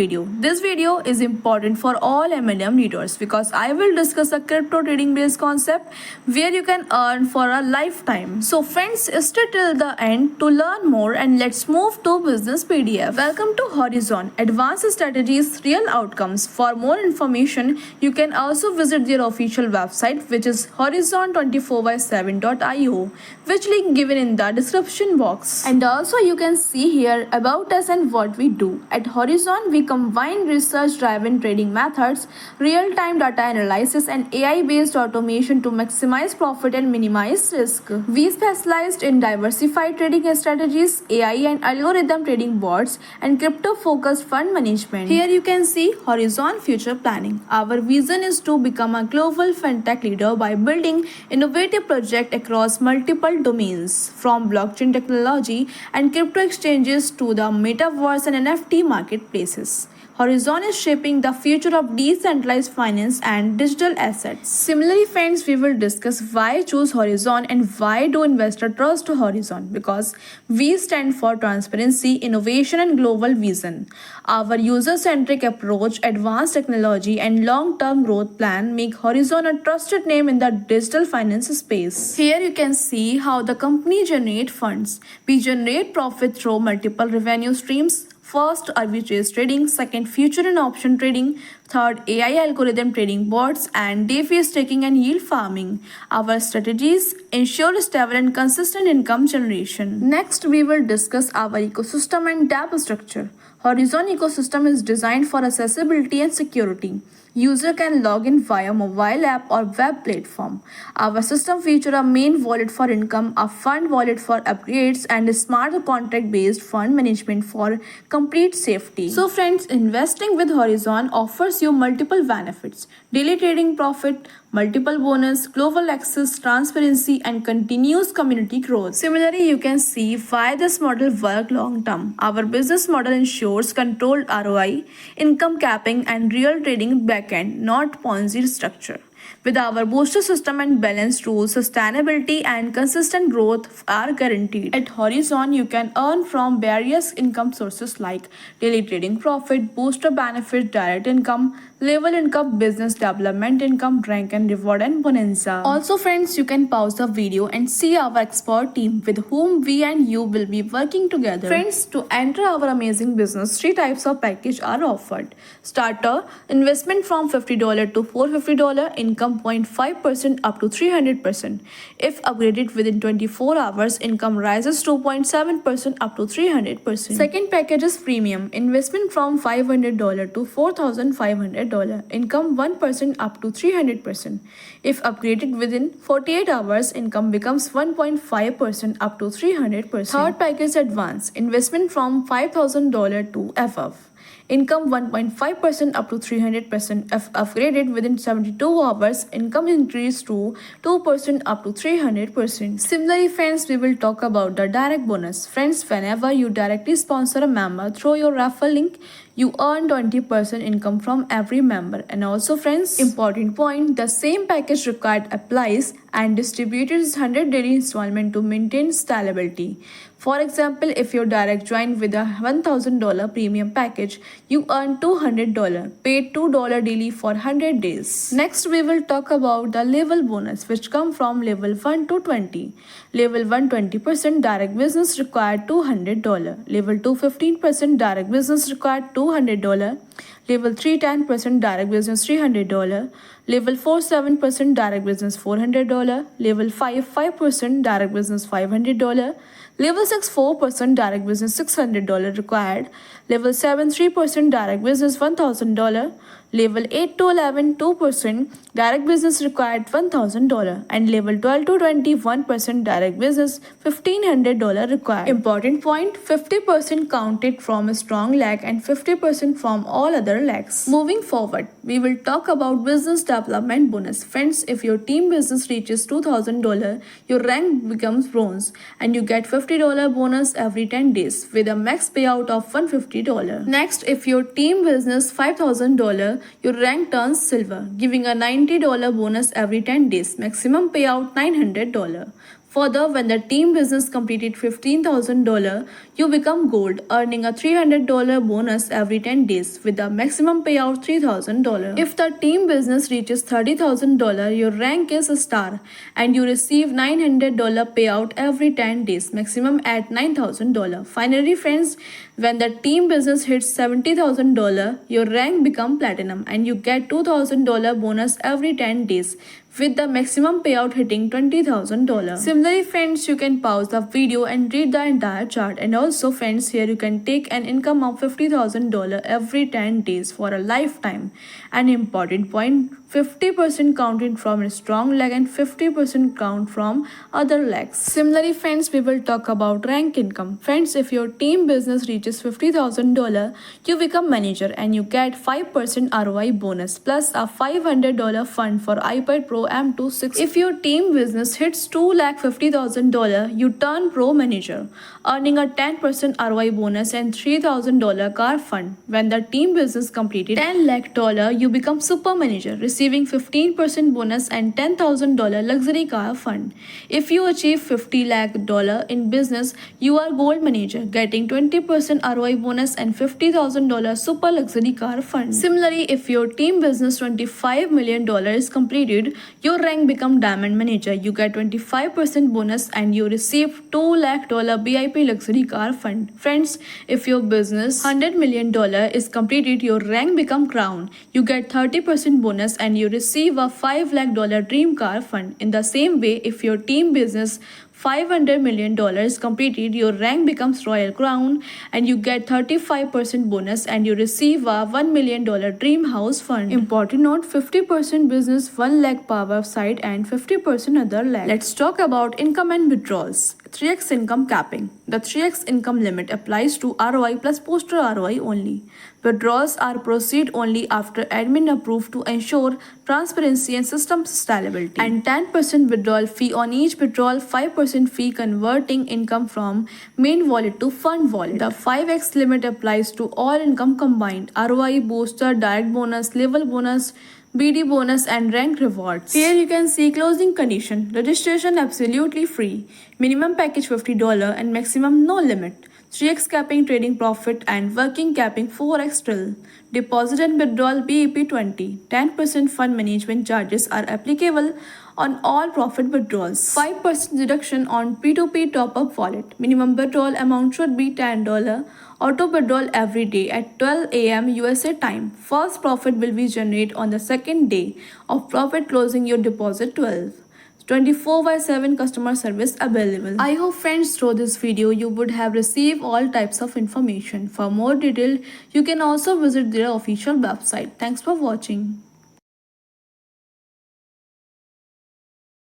video. This video is important for all MLM leaders because I will discuss a crypto trading based concept where you can earn for a lifetime. So friends, stay till the end to learn more and let's move to business PDF. Welcome to Horizon, Advanced Strategies, Real Outcomes. For more information, you can also visit their official website which is horizon24by7.io, which link given in the description box. And also you can see here about us and what we do. At Horizon, we combine research-driven trading methods, real-time data analysis, and AI-based automation to maximize profit and minimize risk. We specialized in diversified trading strategies, AI and algorithm trading bots, and crypto-focused fund management. Here you can see Horizon Future Planning. Our vision is to become a global fintech leader by building innovative projects across multiple domains, from blockchain technology and crypto exchanges to the metaverse and NFT marketplaces. Horizon is shaping the future of decentralized finance and digital assets. Similarly, friends, we will discuss why choose Horizon and why do investors trust Horizon, because we stand for transparency, innovation, and global vision. Our user-centric approach, advanced technology, and long-term growth plan make Horizon a trusted name in the digital finance space. Here you can see how the company generates funds. We generate profit through multiple revenue streams. First, arbitrage trading. Second, future and option trading. Third, AI algorithm trading bots, and DeFi staking and yield farming. Our strategies ensure stable and consistent income generation. Next, we will discuss our ecosystem and dApp structure. Horizon ecosystem is designed for accessibility and security. User can log in via mobile app or web platform. Our system features a main wallet for income, a fund wallet for upgrades, and a smart contract-based fund management for complete safety. So friends, investing with Horizon offers you multiple benefits: daily trading profit, multiple bonus, global access, transparency, and continuous community growth. Similarly, you can see why this model works long term. Our business model ensures controlled ROI, income capping, and real trading backend, not Ponzi structure. With our booster system and balanced rules, sustainability and consistent growth are guaranteed. At Horizon, you can earn from various income sources like daily trading profit, booster benefits, direct income, level income, business development income, rank and reward, and bonanza. Also, friends, you can pause the video and see our expert team with whom we and you will be working together. Friends, to enter our amazing business, 3 types of package are offered. Starter, investment from $50 to $450, income 0.5% up to 300%. If upgraded within 24 hours, income rises 2.7% up to 300%. Second package is premium, investment from $500 to $4,500, income 1% up to 300%. If upgraded within 48 hours, income becomes 1.5% up to 300%. Third package advance, investment from $5,000 to above. Income 1.5% up to 300%. If upgraded within 72 hours, income increased to 2% up to 300%. Similarly, friends, we will talk about the direct bonus. Friends, whenever you directly sponsor a member through your referral link, you earn 20% income from every member. And also, friends, important point, the same package required applies and distributed is 100 daily installment to maintain scalability. For example, if you direct join with a $1,000 premium package, you earn $200, paid $2 daily for 100 days. Next, we will talk about the level bonus, which come from level 1 to 20. Level 1 20% direct business required $200. Level 2 15% direct business required $200. Level 3 10% direct business $300. Level 4 7% direct business $400. Level 5 5% direct business $500. Level 6 4% direct business $600 required. Level 7 3% direct business $1,000. Level 8 to 11 2% direct business required $1,000, and level 12 to 21% direct business $1,500 required. Important point, 50% counted from a strong leg and 50% from all other legs. Moving forward, we will talk about business development bonus. Friends, if your team business reaches $2,000, your rank becomes bronze and you get $50 bonus every 10 days with a max payout of $150. Next, if your team business $5,000, your rank turns silver, giving a $90 bonus every 10 days, maximum payout $900. Further, when the team business completed $15,000, you become gold, earning a $300 bonus every 10 days with the maximum payout $3,000. If the team business reaches $30,000, your rank is a star and you receive $900 payout every 10 days, maximum at $9,000. Finally, friends, when the team business hits $70,000, your rank becomes platinum and you get $2,000 bonus every 10 days with the maximum payout hitting $20,000. Similarly, friends, you can pause the video and read the entire chart. And also, friends, here you can take an income of $50,000 every 10 days for a lifetime. An important point, 50% counted from a strong leg and 50% count from other legs. Similarly, friends, we will talk about rank income. Friends, if your team business reaches $50,000, you become manager and you get 5% ROI bonus plus a $500 fund for iPad Pro M2 6. If your team business hits $250,000, you turn pro manager, earning a 10% ROI bonus and $3,000 car fund. When the team business completed $10 lakh, you become super manager, receiving 15% bonus and $10,000 luxury car fund. If you achieve $50 lakh in business, you are gold manager, getting 20% ROI bonus and $50,000 super luxury car fund. Similarly, if your team business $25 million is completed, your rank become diamond manager. You get 25% bonus and you receive $2 lakh BIP luxury car fund. Friends, if your business $100 million is completed, your rank become crown. You get 30% bonus and you receive a $5 lakh dream car fund. In the same way, if your team business $500 million completed, your rank becomes Royal Crown and you get 35% bonus and you receive a $1 million dream house fund. Important note, 50% business 1 lakh power side and 50% other leg. Let's talk about income and withdrawals. 3x income capping. The 3x income limit applies to ROI plus poster ROI only. Withdrawals are proceed only after admin approved to ensure transparency and system scalability. And 10% withdrawal fee on each withdrawal, 5% fee converting income from main wallet to fund wallet. The 5x limit applies to all income combined: ROI, booster, direct bonus, level bonus, BD bonus and rank rewards. Here you can see closing condition. Registration absolutely free. Minimum package $50 and maximum no limit. 3x capping trading profit and working capping 4x trill. Deposit and withdrawal BEP 20. 10% fund management charges are applicable on all profit withdrawals. 5% deduction on P2P top-up wallet. Minimum withdrawal amount should be $10. Auto withdrawal every day at 12 a.m. USA time. First profit will be generated on the second day of profit closing your deposit 12. 24/7 customer service available. I hope friends through this video you would have received all types of information. For more detail, you can also visit their official website. Thanks for watching.